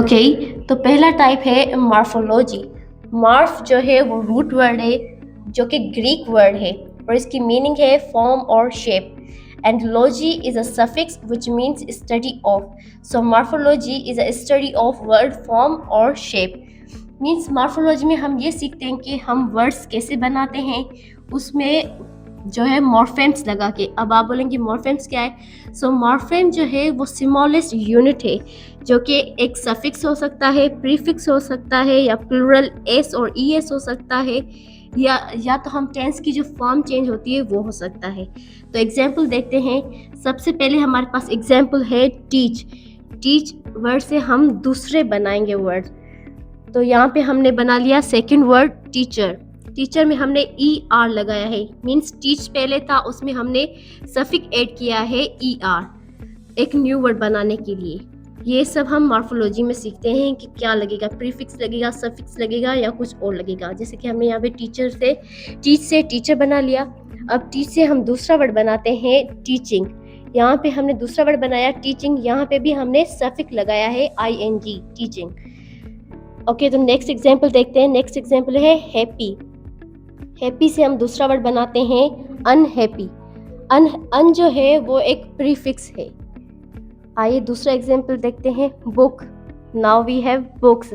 Okay, तो पहला type है मॉर्फोलॉजी। मॉर्फ जो है वो रूट वर्ड है जो कि ग्रीक वर्ड है और इसकी मीनिंग है फॉर्म और shape. And logy is a suffix which means study of. So morphology is a study of word form और शेप। मीन्स मॉर्फोलॉजी में हम ये सीखते हैं कि हम वर्ड्स कैसे बनाते हैं, उसमें जो है मॉर्फेम्स लगा के। अब आप बोलेंगे मॉर्फेम्स क्या है? सो मॉर्फेम जो है वो स्मॉलेस्ट यूनिट है जो कि एक सफिक्स हो सकता है, प्रीफिक्स हो सकता है, या प्लूरल एस और ई एस हो सकता है, या तो हम टेंस की जो फॉर्म चेंज होती है वो हो सकता है। तो एग्जाम्पल देखते हैं। सबसे पहले हमारे पास एग्जाम्पल है टीच। टीच वर्ड से हम दूसरे बनाएंगे वर्ड। तो यहाँ पे हमने बना लिया सेकंड वर्ड टीचर। टीचर में हमने ई आर लगाया है, मीन्स टीच पहले था उसमें हमने सफिक ऐड किया है ई आर, एक न्यू वर्ड बनाने के लिए। ये सब हम मॉर्फोलॉजी में सीखते हैं कि क्या लगेगा, प्रीफिक्स लगेगा, सफिक्स लगेगा या कुछ और लगेगा। जैसे कि हमने यहाँ पे टीच से टीचर बना लिया। अब टीच से हम दूसरा वर्ड बनाते हैं टीचिंग। यहाँ पे हमने दूसरा वर्ड बनाया टीचिंग, यहाँ पे भी हमने सफिक लगाया है ING, टीचिंग। ओके, तो नेक्स्ट एग्जाम्पल देखते हैं। नेक्स्ट एग्जाम्पल है हैप्पी। हैप्पी से हम दूसरा वर्ड बनाते हैं अनहैप्पी। अन जो है वो एक प्रीफिक्स है। आइए दूसरा एग्जाम्पल देखते हैं book. Now we have books.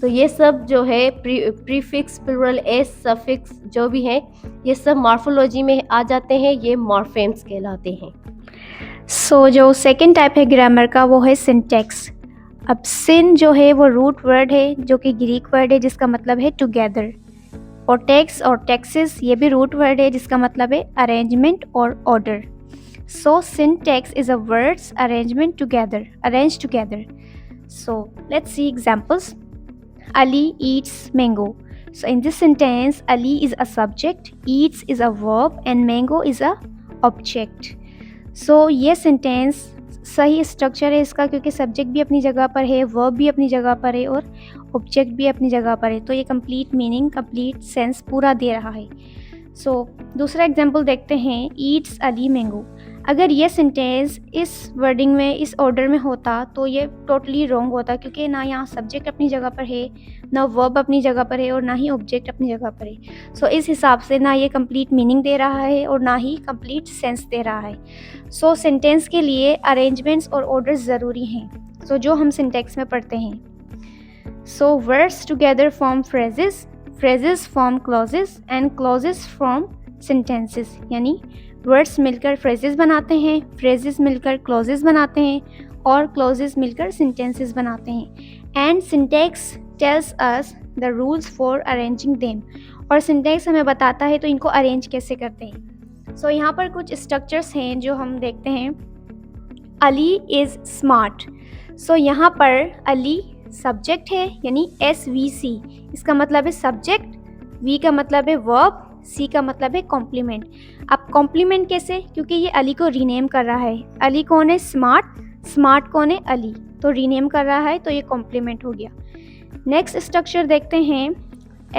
तो ये सब जो है प्रीफिक्स, प्लूरल एस, सफिक्स जो भी है ये सब मॉर्फोलॉजी में आ जाते हैं, ये मॉर्फेम्स कहलाते हैं। सो जो सेकंड टाइप है ग्रामर का वो है सिंटैक्स। अब सिन जो है वो रूट वर्ड है जो कि ग्रीक वर्ड है जिसका मतलब है टुगेदर, और टेक्स और टेक्सिस ये भी रूट वर्ड है जिसका मतलब है अरेंजमेंट और order. So syntax is a words arrangement together, arranged together. So let's see examples. Ali eats mango. So in this sentence, Ali is a subject, eats is a verb, and mango is a object. So ये sentence सही structure है इसका क्योंकि subject भी अपनी जगह पर है, वर्ब भी अपनी जगह पर है और ऑब्जेक्ट भी अपनी जगह पर है। तो ये कंप्लीट मीनिंग, कंप्लीट सेंस पूरा दे रहा है। सो दूसरा एग्जाम्पल देखते हैं, ईट्स अली मैंगो। अगर ये सेंटेंस इस वर्डिंग में, इस ऑर्डर में होता तो ये टोटली रॉन्ग होता क्योंकि ना यहाँ सब्जेक्ट अपनी जगह पर है, ना वर्ब अपनी जगह पर है और ना ही ऑब्जेक्ट अपनी जगह पर है। सो इस हिसाब से ना ये कंप्लीट मीनिंग दे रहा है और ना ही कंप्लीट सेंस दे रहा है। सो सेंटेंस के लिए अरेंजमेंट्स और ऑर्डर्स ज़रूरी हैं, सो जो हम सिंटैक्स में पढ़ते हैं। So words together form phrases, phrases form clauses and clauses form sentences. यानी वर्ड्स मिलकर फ्रेजेस बनाते हैं, फ्रेजेस मिलकर क्लॉजेस बनाते हैं और क्लॉजेस मिलकर सेंटेंसेस बनाते हैं। And syntax tells us the rules for arranging them, और सिंटैक्स हमें बताता है तो इनको अरेंज कैसे करते हैं। सो यहाँ पर कुछ स्ट्रक्चर्स हैं जो हम देखते हैं। Ali is smart. सो यहाँ पर अली सब्जेक्ट है यानी SVC, इसका मतलब है सब्जेक्ट, V का मतलब है वर्ब, C का मतलब है कॉम्प्लीमेंट। अब कॉम्प्लीमेंट कैसे? क्योंकि ये अली को रीनेम कर रहा है। अली कौन है? स्मार्ट। स्मार्ट कौन है? अली। तो रीनेम कर रहा है तो ये कॉम्प्लीमेंट हो गया। नेक्स्ट स्ट्रक्चर देखते हैं,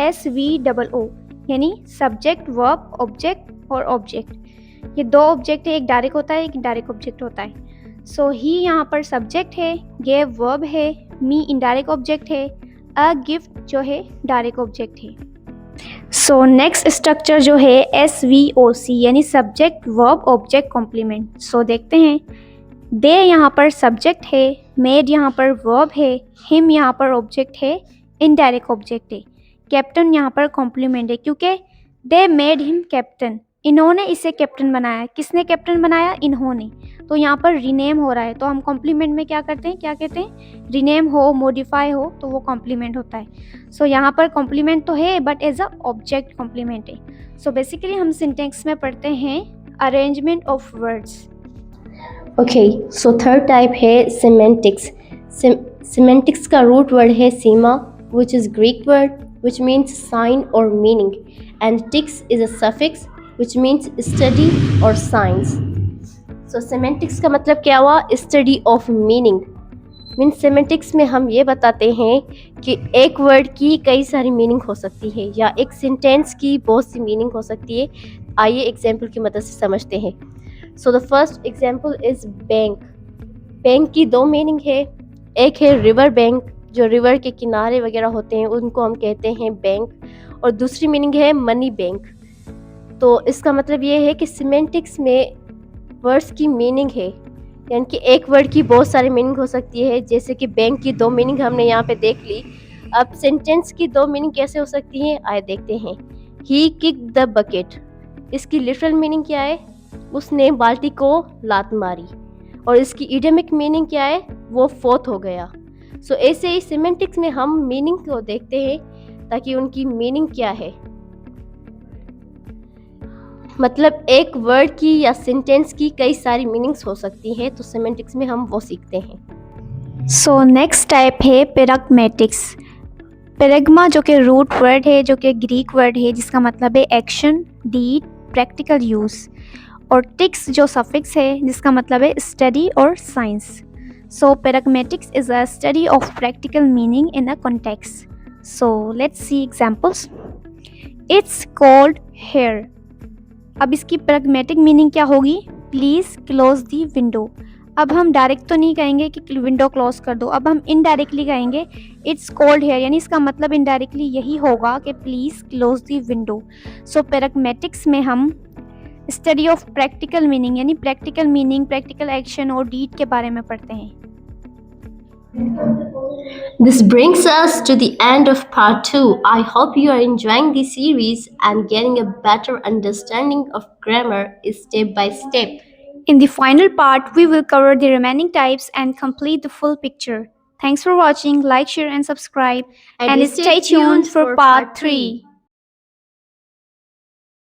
SVOO यानी सब्जेक्ट, वर्ब, ऑब्जेक्ट और ऑब्जेक्ट। ये दो ऑब्जेक्ट है, एक डायरेक्ट होता है, एक इनडायरेक्ट ऑब्जेक्ट होता है। सो ही यहाँ पर सब्जेक्ट है, गेव वर्ब है, मी इनडायरेक्ट ऑब्जेक्ट है, अ गिफ्ट जो है डायरेक्ट ऑब्जेक्ट है। सो नेक्स्ट स्ट्रक्चर जो है SVOC यानी सब्जेक्ट, वर्ब, ऑब्जेक्ट, कॉम्प्लीमेंट। सो देखते हैं, दे यहाँ पर सब्जेक्ट है, मेड यहाँ पर वर्ब है, हिम यहाँ पर ऑब्जेक्ट है, इनडायरेक्ट ऑब्जेक्ट है, कैप्टन यहाँ पर कॉम्प्लीमेंट है क्योंकि दे मेड हिम कैप्टन, इन्होंने इसे कैप्टन बनाया। किसने कैप्टन बनाया? इन्होंने। तो यहाँ पर रीनेम हो रहा है तो हम कॉम्प्लीमेंट में क्या करते हैं, क्या कहते हैं? रीनेम हो, मॉडिफाई हो तो वो कॉम्प्लीमेंट होता है। सो यहाँ पर कॉम्प्लीमेंट तो है but as a object complement है। सो बेसिकली हम सिंटेक्स में पढ़ते हैं arrangement of words. Okay, so third type है सिमेंटिक्स। सिमेंटिक्स का रूट वर्ड है sema, which is Greek word which means sign और meaning, and tics is a suffix which means study और science. So semantics का मतलब क्या हुआ? Study of meaning. Means semantics में हम ये बताते हैं कि एक वर्ड की कई सारी मीनिंग हो सकती है या एक सेंटेंस की बहुत सी मीनिंग हो सकती है। आइए एग्जाम्पल की मदद से समझते हैं। So the first example is bank. Bank की दो मीनिंग है, एक है रिवर बैंक जो रिवर के किनारे वगैरह होते हैं उनको हम कहते हैं बैंक, और दूसरी मीनिंग है मनी बैंक। तो इसका मतलब ये है कि सिमेंटिक्स में वर्ड्स की मीनिंग है, यानी कि एक वर्ड की बहुत सारी मीनिंग हो सकती है। जैसे कि बैंक की 2 मीनिंग हमने यहाँ पे देख ली। अब सेंटेंस की 2 मीनिंग कैसे हो सकती हैं, आइए देखते हैं। ही किक द बकेट, इसकी लिटरल मीनिंग क्या है, उसने बाल्टी को लात मारी। और इसकी इडियमिक मीनिंग क्या है, वो फोत हो गया। सो ऐसे ही सिमेंटिक्स में हम मीनिंग को देखते हैं ताकि उनकी मीनिंग क्या है, मतलब एक वर्ड की या सेंटेंस की कई सारी मीनिंग्स हो सकती हैं, तो सिमेंटिक्स में हम वो सीखते हैं। सो नेक्स्ट टाइप है पैराग्मेटिक्स। पैराग्मा जो कि रूट वर्ड है, जो कि ग्रीक वर्ड है, जिसका मतलब है एक्शन, डीड, प्रैक्टिकल यूज़, और टिक्स जो सफिक्स है, जिसका मतलब है स्टडी और science. So pragmatics is a study of practical meaning in a context. So let's see examples. It's cold here. अब इसकी प्रैग्मेटिक मीनिंग क्या होगी, प्लीज़ क्लोज दी विंडो। अब हम डायरेक्ट तो नहीं कहेंगे कि विंडो क्लोज कर दो, अब हम इनडायरेक्टली कहेंगे इट्स कोल्ड हियर, यानी इसका मतलब इनडायरेक्टली यही होगा कि प्लीज़ क्लोज दी विंडो। सो पैराग्मेटिक्स में हम स्टडी ऑफ प्रैक्टिकल मीनिंग, यानी प्रैक्टिकल मीनिंग, प्रैक्टिकल एक्शन और डीड के बारे में पढ़ते हैं। This brings us to the end of part 2. I hope you are enjoying the series and getting a better understanding of grammar step by step. In the final part, we will cover the remaining types and complete the full picture. Thanks for watching. Like, share, and subscribe. And stay tuned for part 3.